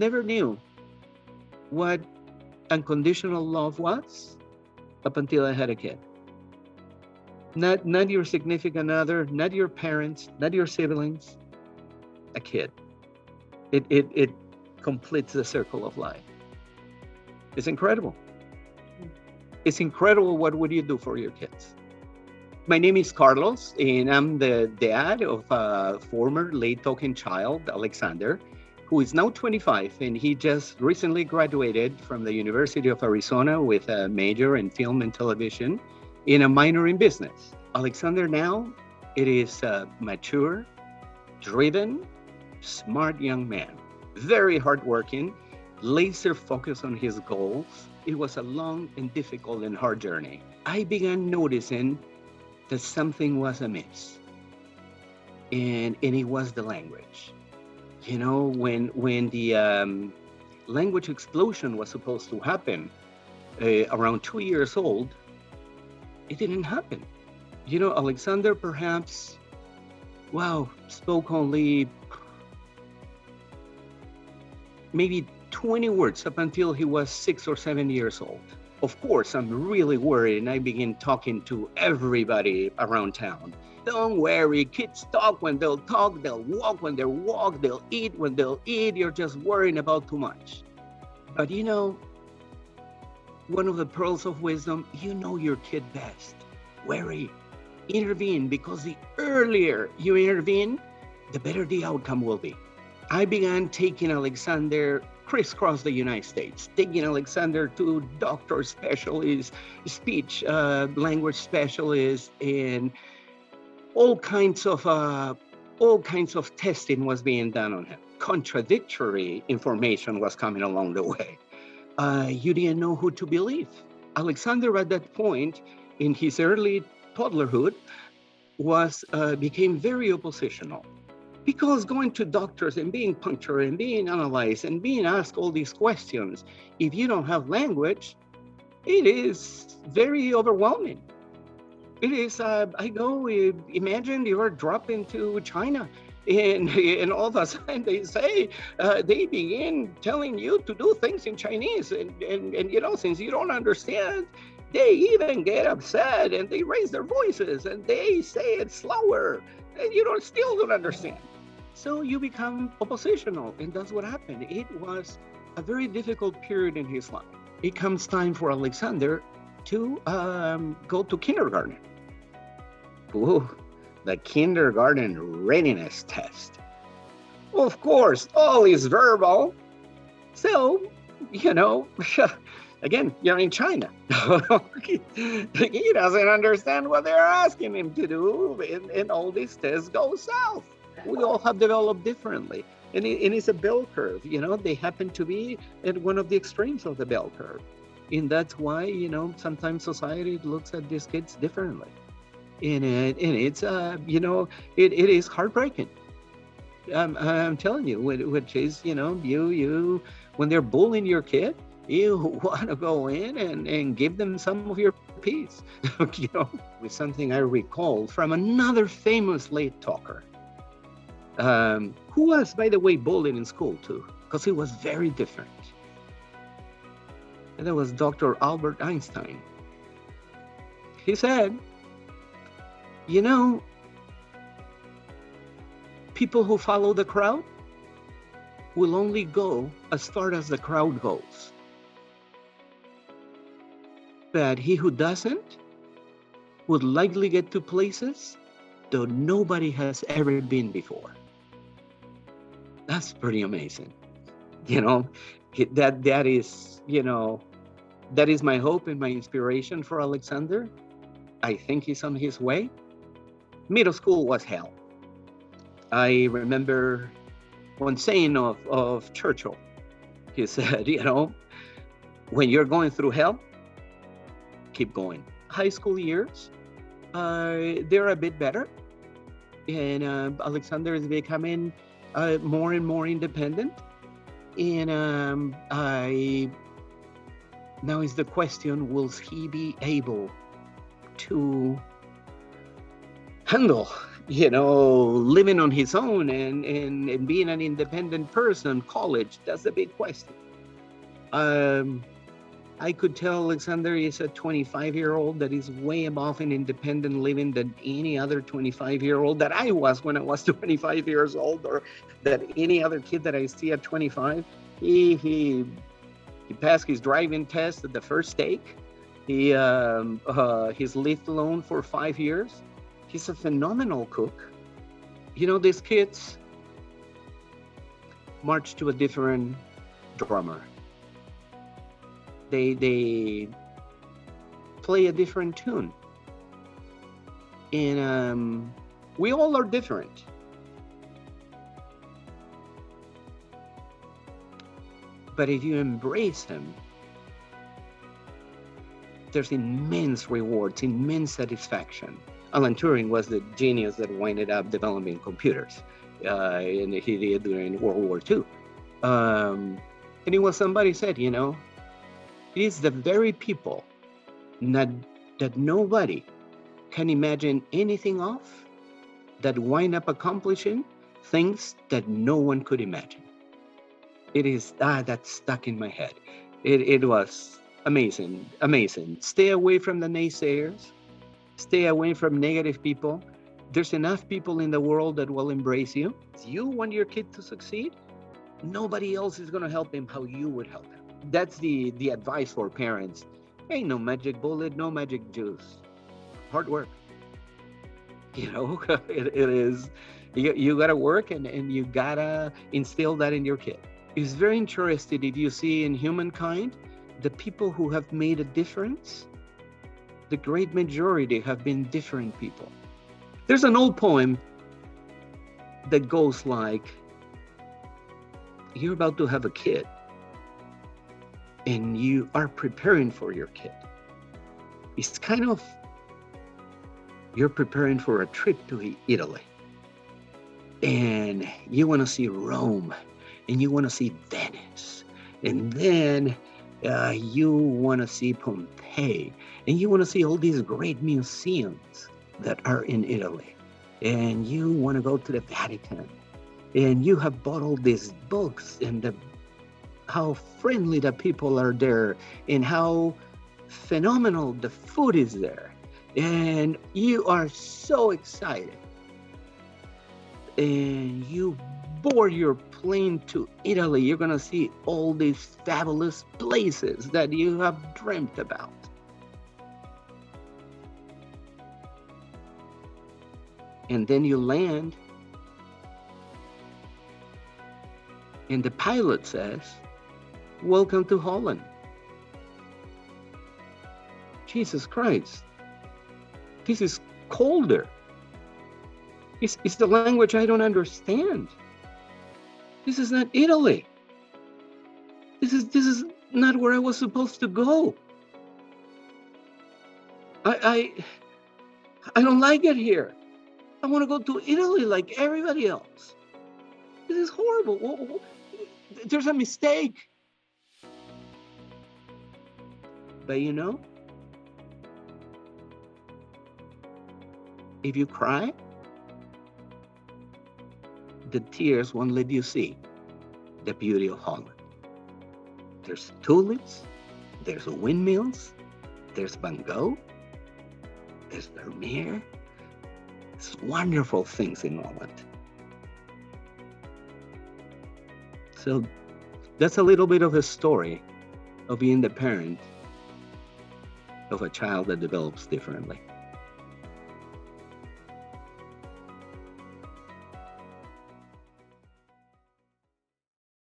never knew what unconditional love was up until I had a kid. Not your significant other, not your parents, not your siblings, a kid. It completes the circle of life. It's incredible. It's incredible. What would you do for your kids? My name is Carlos, and I'm the dad of a former late talking child, Alexander, who is now 25, and he just recently graduated from the University of Arizona with a major in film and television and a minor in business. Alexander now, it is a mature, driven, smart young man, very hardworking, laser focused on his goals. It was a long and difficult and hard journey. I began noticing that something was amiss, and it was the language. You know, when the language explosion was supposed to happen around 2 years old, it didn't happen. You know, Alexander perhaps, spoke only maybe 20 words up until he was 6 or 7 years old. Of course, I'm really worried, and I begin talking to everybody around town. Don't worry, kids talk when they'll talk, they'll walk when they'll walk, they'll eat when they'll eat. You're just worrying about too much. But you know, one of the pearls of wisdom, you know your kid best. Worry, intervene, because the earlier you intervene, the better the outcome will be. I began taking Alexander crisscross the United States, taking Alexander to doctor specialists, speech language specialists, and all kinds of testing was being done on him. Contradictory information was coming along the way. You didn't know who to believe. Alexander, at that point in his early toddlerhood, became very oppositional. Because going to doctors and being punctured and being analyzed and being asked all these questions, if you don't have language, it is very overwhelming. It is, imagine you are dropped into China and all of a sudden they begin telling you to do things in Chinese. And you know, since you don't understand, they even get upset and they raise their voices and they say it slower and you still don't understand. So you become oppositional, and that's what happened. It was a very difficult period in his life. It comes time for Alexander to go to kindergarten. Ooh, the kindergarten readiness test. Of course, all is verbal. So, you know, again, you're in China. He doesn't understand what they're asking him to do, and all these tests go south. We all have developed differently. And it's a bell curve, you know, they happen to be at one of the extremes of the bell curve. And that's why, you know, sometimes society looks at these kids differently. And it's, you know, it is heartbreaking. I'm telling you, which is, you know, you when they're bullying your kid, you want to go in and give them some of your peace. You know, with something I recall from another famous late talker, who was, by the way, bullied in school too, because he was very different. And that was Dr. Albert Einstein. He said, you know, people who follow the crowd will only go as far as the crowd goes. But he who doesn't would likely get to places that nobody has ever been before. That's pretty amazing. You know, that is, you know, that is my hope and my inspiration for Alexander. I think he's on his way. Middle school was hell. I remember one saying of Churchill. He said, you know, when you're going through hell, keep going. High school years, they're a bit better. And Alexander is becoming more and more independent. And now is the question, will he be able to handle, living on his own and being an independent person. College, that's the big question. I could tell Alexander is a 25-year-old that is way above in independent living than any other 25-year-old that I was when I was 25 years old, or that any other kid that I see at 25. He passed his driving test at the first stake. He's lived alone for 5 years. He's a phenomenal cook. These kids march to a different drummer. They play a different tune. And we all are different. But if you embrace him, there's immense rewards, immense satisfaction. Alan Turing was the genius that winded up developing computers, and he did during World War II. And it was somebody said, it is the very people that nobody can imagine anything of that wind up accomplishing things that no one could imagine. It is that stuck in my head. It was amazing. Stay away from the naysayers. Stay away from negative people. There's enough people in the world that will embrace you. If you want your kid to succeed, nobody else is going to help him how you would help him. That's the advice for parents. Ain't no magic bullet, no magic juice. Hard work. It is. You got to work and you got to instill that in your kid. It's very interesting if you see in humankind, the people who have made a difference, the great majority have been different people. There's an old poem that goes like, you're about to have a kid and you are preparing for your kid. It's kind of, you're preparing for a trip to Italy and you want to see Rome and you want to see Venice, and then you want to see Pompeii, and you want to see all these great museums that are in Italy, and you want to go to the Vatican, and you have bought all these books and how friendly the people are there and how phenomenal the food is there, and you are so excited, and you board your plane to Italy. You're going to see all these fabulous places that you have dreamt about. And then you land, and the pilot says, "Welcome to Holland." Jesus Christ, this is colder. It's the language I don't understand. This is not Italy. This is not where I was supposed to go. I don't like it here. I want to go to Italy like everybody else. This is horrible. There's a mistake. But if you cry, the tears won't let you see the beauty of Holland. There's tulips, there's windmills, there's Van Gogh, there's Vermeer. It's wonderful things in Holland. So that's a little bit of a story of being the parent of a child that develops differently.